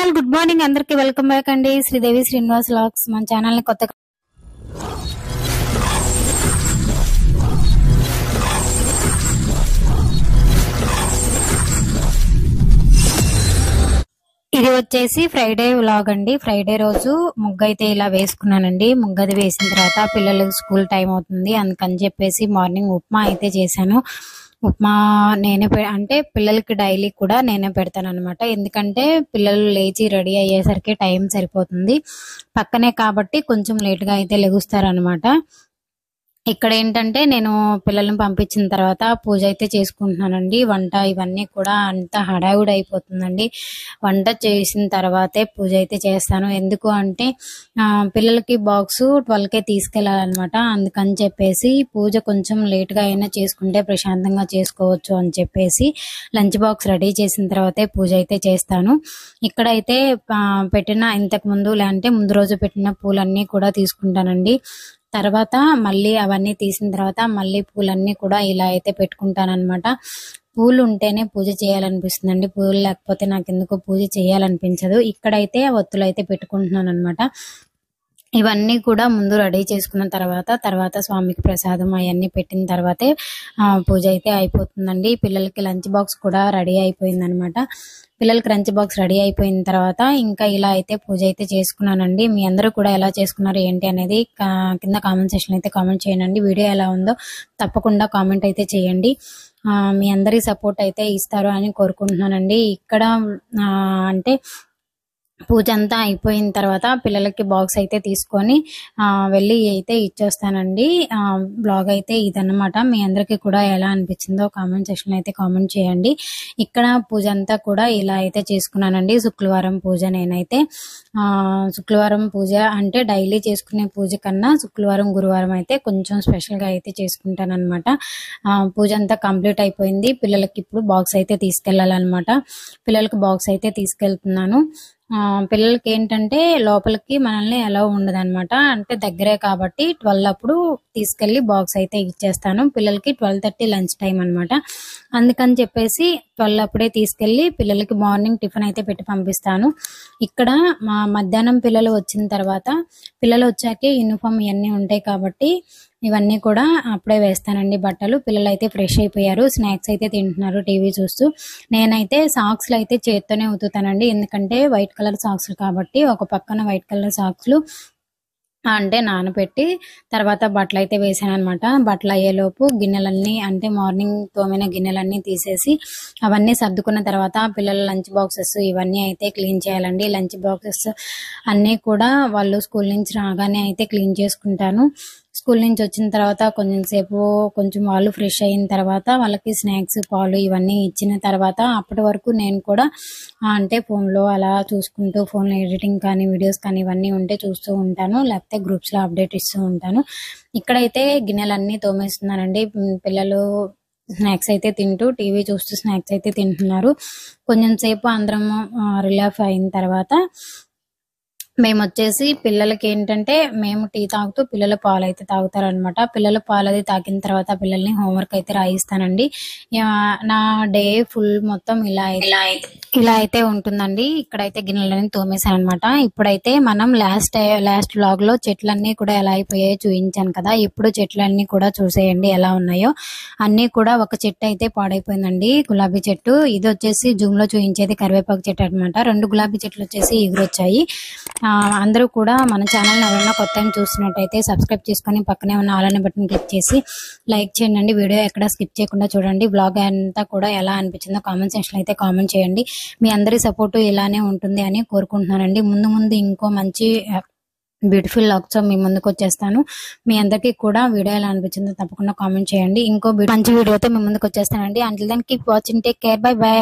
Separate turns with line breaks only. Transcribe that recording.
all good morning అందరికి welcome back అండి Sridevi Srinivas vlogs మన ఛానల్ ని కొత్తగా ఇది వచ్చేసి ఫ్రైడే వ్లాగ్ అండి ఫ్రైడే రోజు ముగ్గు అయితే ఇలా వేసుకున్నానండి ముగ్గు వేసిన తర్వాత పిల్లలకు స్కూల్ టైం అవుతుంది అందుకని చెప్పేసి మార్నింగ్ ఉప్మా అయితే చేశాను ఉప్మా నేనే అంటే పిల్లలకి డైలీ కూడా నేనే పెడతాను అనమాట ఎందుకంటే పిల్లలు లేచి రెడీ అయ్యేసరికి టైం సరిపోతుంది పక్కనే కాబట్టి కొంచెం లేట్ గా అయితే లెగుస్తారు అనమాట ఇక్కడ ఏంటంటే నేను పిల్లల్ని పంపించిన తర్వాత పూజ అయితే చేసుకుంటున్నానండి వంట ఇవన్నీ కూడా అంత హడావుడి అయిపోతుందండి వంట చేసిన తర్వాతే పూజ అయితే చేస్తాను ఎందుకు అంటే పిల్లలకి బాక్స్ 12కే తీసుకెళ్లాలన్నమాట అందుకని చెప్పేసి పూజ కొంచెం లేట్ గా అయినా చేసుకుంటే ప్రశాంతంగా చేసుకోవచ్చు అని చెప్పేసి లంచ్ బాక్స్ రెడీ చేసిన తర్వాతే పూజ అయితే చేస్తాను ఇక్కడైతే పెట్టిన ఇంతకు ముందు అంటే ముందు రోజు పెట్టిన పూలన్నీ కూడా తీసుకుంటానండి తర్వాత మళ్ళీ అవన్నీ తీసిన తర్వాత మళ్ళీ పూలన్నీ కూడా ఇలా అయితే పెట్టుకుంటానన్నమాట పూలు ఉంటేనే పూజ చేయాలనిపిస్తుందండి పూలు లేకపోతే నాకు ఎందుకో పూజ చేయాలనిపించదు ఇక్కడైతే ఒత్తులు అయితే పెట్టుకుంటున్నాను అనమాట ఇవన్నీ కూడా ముందు రెడీ చేసుకున్న తర్వాత స్వామికి ప్రసాదం అవన్నీ పెట్టిన తర్వాతే పూజ అయితే అయిపోతుందండి పిల్లలకి లంచ్ బాక్స్ కూడా రెడీ అయిపోయింది అనమాట పిల్లలకి లంచ్ బాక్స్ రెడీ అయిపోయిన తర్వాత ఇంకా ఇలా అయితే పూజ అయితే చేసుకున్నానండి మీ అందరూ కూడా ఎలా చేసుకున్నారు ఏంటి అనేది కింద కామెంట్ సెక్షన్ అయితే కామెంట్ చేయండి వీడియో ఎలా ఉందో తప్పకుండా కామెంట్ అయితే చేయండి మీ అందరి సపోర్ట్ అయితే ఇస్తారు అని కోరుకుంటున్నానండి ఇక్కడ అంటే పూజ అంతా అయిపోయిన తర్వాత పిల్లలకి బాక్స్ అయితే తీసుకొని వెళ్ళి అయితే ఇచ్చేస్తానండి బ్లాగ్ అయితే ఇదన్నమాట మీ అందరికీ కూడా ఎలా అనిపించిందో కామెంట్ సెక్షన్ అయితే కామెంట్ చేయండి ఇక్కడ పూజ అంతా కూడా ఇలా అయితే చేసుకున్నానండి శుక్రవారం పూజ నేనైతే శుక్రవారం పూజ అంటే డైలీ చేసుకునే పూజ కన్నా శుక్రవారం గురువారం అయితే కొంచెం స్పెషల్ గా అయితే చేసుకుంటాను అనమాట పూజ అంతా కంప్లీట్ అయిపోయింది పిల్లలకి ఇప్పుడు బాక్స్ అయితే తీసుకెళ్లాలన్నమాట పిల్లలకి బాక్స్ అయితే తీసుకెళ్తున్నాను పిల్లలకి ఏంటంటే లోపలికి మనల్ని ఎలా ఉండదు అనమాట అంటే దగ్గరే కాబట్టి 12 అప్పుడు తీసుకెళ్లి బాక్స్ అయితే ఇచ్చేస్తాను పిల్లలకి 12:30 లంచ్ టైం అనమాట అందుకని చెప్పేసి 12 అప్పుడే తీసుకెళ్లి పిల్లలకి మార్నింగ్ టిఫిన్ అయితే పెట్టి పంపిస్తాను ఇక్కడ మధ్యాహ్నం పిల్లలు వచ్చిన తర్వాత పిల్లలు వచ్చాకే యూనిఫామ్ ఇవన్నీ ఉంటాయి కాబట్టి ఇవన్నీ కూడా అప్పుడే వేస్తానండి బట్టలు పిల్లలు అయితే ఫ్రెష్ అయిపోయారు స్నాక్స్ అయితే తింటున్నారు టీవీ చూస్తూ నేనైతే సాక్స్లు అయితే చేత్తోనే ఉతుకుతానండి ఎందుకంటే వైట్ కలర్ సాక్స్లు కాబట్టి ఒక పక్కన వైట్ కలర్ సాక్స్లు అంటే నానబెట్టి తర్వాత బట్టలు అయితే వేసాను అనమాట బట్టలు అయ్యేలోపు గిన్నెలన్నీ అంటే మార్నింగ్ తోమిన గిన్నెలన్నీ తీసేసి అవన్నీ సర్దుకున్న తర్వాత పిల్లల లంచ్ బాక్సెస్ ఇవన్నీ అయితే క్లీన్ చేయాలండి లంచ్ బాక్సెస్ అన్నీ కూడా వాళ్ళు స్కూల్ నుంచి రాగానే అయితే క్లీన్ చేసుకుంటాను స్కూల్ నుంచి వచ్చిన తర్వాత కొంచెం వాళ్ళు ఫ్రెష్ అయిన తర్వాత వాళ్ళకి స్నాక్స్ పాలు ఇవన్నీ ఇచ్చిన తర్వాత అప్పటి వరకు నేను కూడా అంటే ఫోన్లో అలా చూసుకుంటూ ఫోన్లో ఎడిటింగ్ కానీ వీడియోస్ కానీ ఇవన్నీ ఉంటే చూస్తూ ఉంటాను లేకపోతే గ్రూప్స్ లో అప్డేట్ ఇస్తూ ఉంటాను ఇక్కడైతే గిన్నెలన్నీ తోమేస్తున్నానండి పిల్లలు స్నాక్స్ అయితే తింటూ టీవీ చూస్తూ స్నాక్స్ అయితే తింటున్నారు కొంచెం సేపు అందరం రిలాక్స్ అయిన తర్వాత మేము వచ్చేసి పిల్లలకి ఏంటంటే మేము టీ తాగుతూ పిల్లలు పాలు అయితే తాగుతారు అనమాట పిల్లలు పాలు అది తాగిన తర్వాత పిల్లల్ని హోంవర్క్ అయితే రాయిస్తానండి నా డే ఫుల్ మొత్తం ఇలా అయితే ఉంటుందండి ఇక్కడైతే గిన్నెలన్నీ తోమేశాను అనమాట ఇప్పుడైతే మనం లాస్ట్ వ్లాగ్ లో చెట్లన్నీ కూడా ఎలా అయిపోయాయో చూపించాను కదా ఇప్పుడు చెట్లన్నీ కూడా చూసేయండి ఎలా ఉన్నాయో అన్ని కూడా ఒక చెట్టు అయితే పాడైపోయిందండి గులాబీ చెట్టు ఇది వచ్చేసి జూమ్ లో చూపించేది కరివేపాకు చెట్టు అనమాట 2 గులాబీ చెట్లు వచ్చేసి ఎగురొచ్చాయి అందరూ కూడా మన ఛానల్ ఎవరైనా కొత్త టైం చూస్తున్నట్టయితే సబ్స్క్రైబ్ చేసుకొని పక్కనే ఉన్న ఆల్ అనే బటన్ క్లిక్ చేసి లైక్ చేయండి వీడియో ఎక్కడ స్కిప్ చేయకుండా చూడండి బ్లాగ్ అంతా కూడా ఎలా అనిపించిందో కామెంట్ సెక్షన్ అయితే కామెంట్ చేయండి మీ అందరి సపోర్టు ఇలానే ఉంటుంది అని కోరుకుంటున్నానండి ముందు ఇంకో మంచి బ్యూటిఫుల్ లాగ్స్ మీ ముందుకు వచ్చేస్తాను మీ అందరికీ కూడా వీడియో ఎలా అనిపించిందో తప్పకుండా కామెంట్ చేయండి ఇంకో మంచి వీడియోతో మీ ముందుకు వచ్చేస్తానండి until then keep watching take care bye by